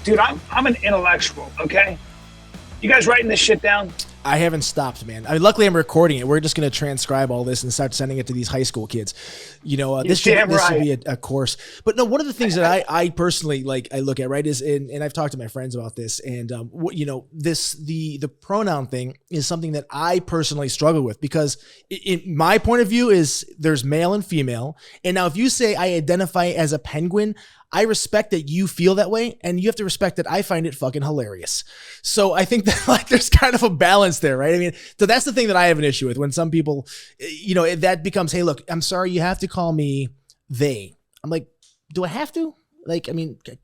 dude, I'm an intellectual, okay? You guys writing this shit down? I haven't stopped, man. I mean, luckily I'm recording it. We're just going to transcribe all this and start sending it to these high school kids. This should be a course. But no, one of the things that I personally I look at, right, is, and I've talked to my friends about this, and the pronoun thing is something that I personally struggle with, because in my point of view is there's male and female. And now if you say I identify as a penguin, I respect that you feel that way, and you have to respect that I find it fucking hilarious. So I think that there's kind of a balance there, right? I mean, so that's the thing that I have an issue with, when some people, that becomes, hey, look, I'm sorry, you have to call me they. I'm like, do I have to?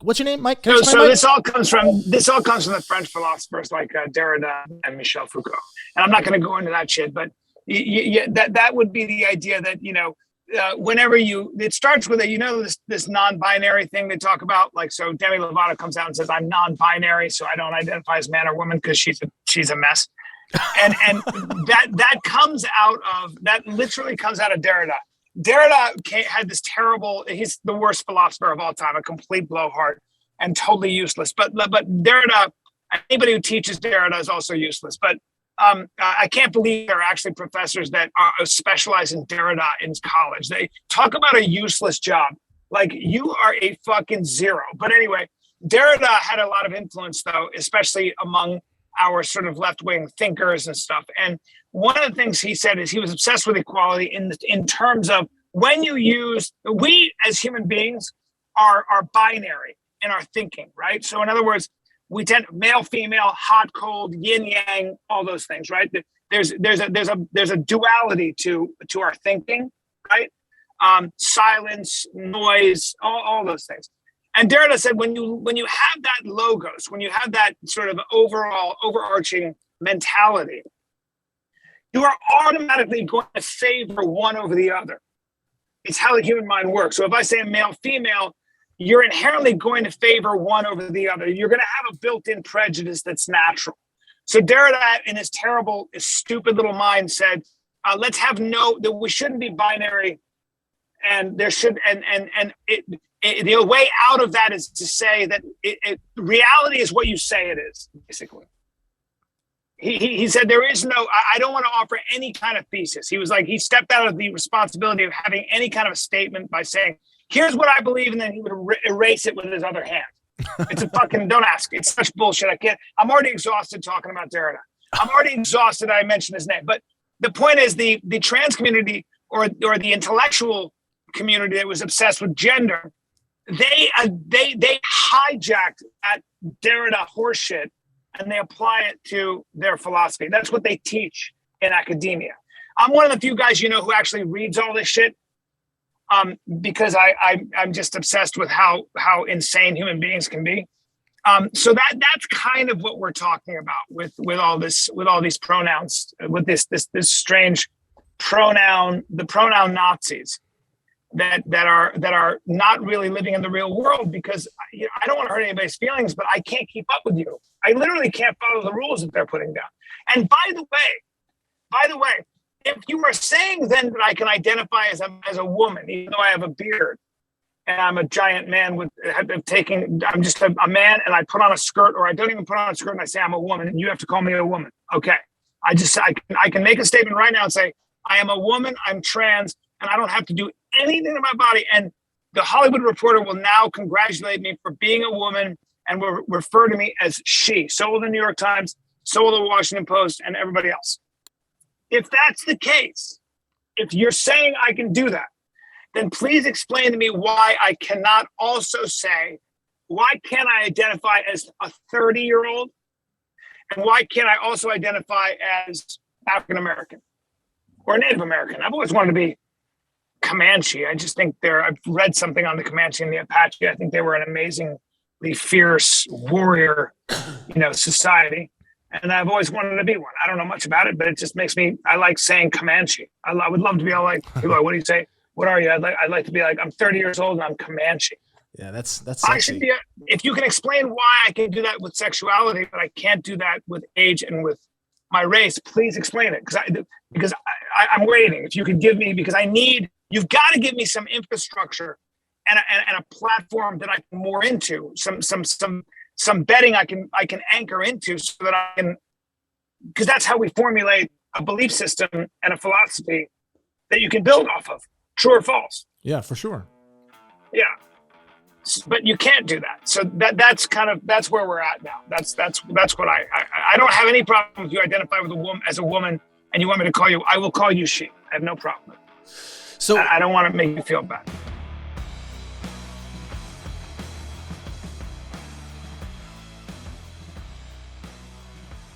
What's your name, Mike? So this all comes from the French philosophers like Derrida and Michel Foucault. And I'm not going to go into that shit, but that would be the idea that, whenever it starts with this non-binary thing they talk about, so Demi Lovato comes out and says, I'm non-binary, so I don't identify as man or woman because she's a mess. And that literally comes out of Derrida. Derrida had this terrible, he's the worst philosopher of all time, a complete blowhard and totally useless. But Derrida, anybody who teaches Derrida is also useless. But I can't believe there are actually professors that specialize in Derrida in college. They talk about a useless job. Like, you are a fucking zero. But anyway, Derrida had a lot of influence, though, especially among our sort of left-wing thinkers and stuff. And one of the things he said is he was obsessed with equality in terms of we as human beings are binary in our thinking, right? So in other words, we tend male, female, hot, cold, yin, yang, all those things, right? There's a duality to our thinking, right? Silence, noise, all those things. And Derrida said, when you have that logos, when you have that sort of overarching mentality, you are automatically going to favor one over the other. It's how the human mind works. So if I say male, female, you're inherently going to favor one over the other. You're going to have a built-in prejudice that's natural. So Derrida, in his stupid little mind, said, let's have that we shouldn't be binary, and there should, the way out of that is to say that reality is what you say it is, basically. He said there is no, I don't want to offer any kind of thesis. He was like, he stepped out of the responsibility of having any kind of a statement by saying, here's what I believe, and then he would erase it with his other hand. It's a fucking, don't ask. It's such bullshit. I'm already exhausted talking about Derrida. I'm already exhausted I mentioned his name. But the point is the trans community or the intellectual community that was obsessed with gender, they hijacked that Derrida horseshit and they apply it to their philosophy. That's what they teach in academia. I'm one of the few guys who actually reads all this shit. Because I'm just obsessed with how insane human beings can be. So that's kind of what we're talking about with all these pronouns, with this strange pronoun, the pronoun Nazis that are not really living in the real world, because I don't want to hurt anybody's feelings, but I can't keep up with you. I literally can't follow the rules that they're putting down. And by the way, if you are saying then that I can identify as a woman, even though I have a beard and I'm a giant man I'm just a man and I put on a skirt, or I don't even put on a skirt and I say I'm a woman and you have to call me a woman. Okay. I can make a statement right now and say, I am a woman, I'm trans, and I don't have to do anything to my body. And the Hollywood Reporter will now congratulate me for being a woman and will refer to me as she. So will the New York Times, so will the Washington Post, and everybody else. If that's the case, if you're saying I can do that, then please explain to me why I cannot also say, why can't I identify as a 30-year-old? And why can't I also identify as African-American or Native American? I've always wanted to be Comanche. I just think I've read something on the Comanche and the Apache. I think they were an amazingly fierce warrior, society. And I've always wanted to be one. I don't know much about it, but it just makes me, I like saying Comanche. I would love to be all like, people, what do you say? What are you? I'd like to be like, I'm 30 years old and I'm Comanche. Yeah, that's sexy. I should be, if you can explain why I can do that with sexuality, but I can't do that with age and with my race, please explain it. Because I'm waiting. If you could give me, because you've got to give me some infrastructure and a platform that I can more into, some some bedding I can anchor into, so that I can, because that's how we formulate a belief system and a philosophy that you can build off of, true or false. Yeah, for sure. Yeah. But you can't do that. So that's where we're at now. That's what I don't have any problem if you identify with a woman as a woman and you want me to call you, I will call you she. I have no problem. So I don't want to make you feel bad.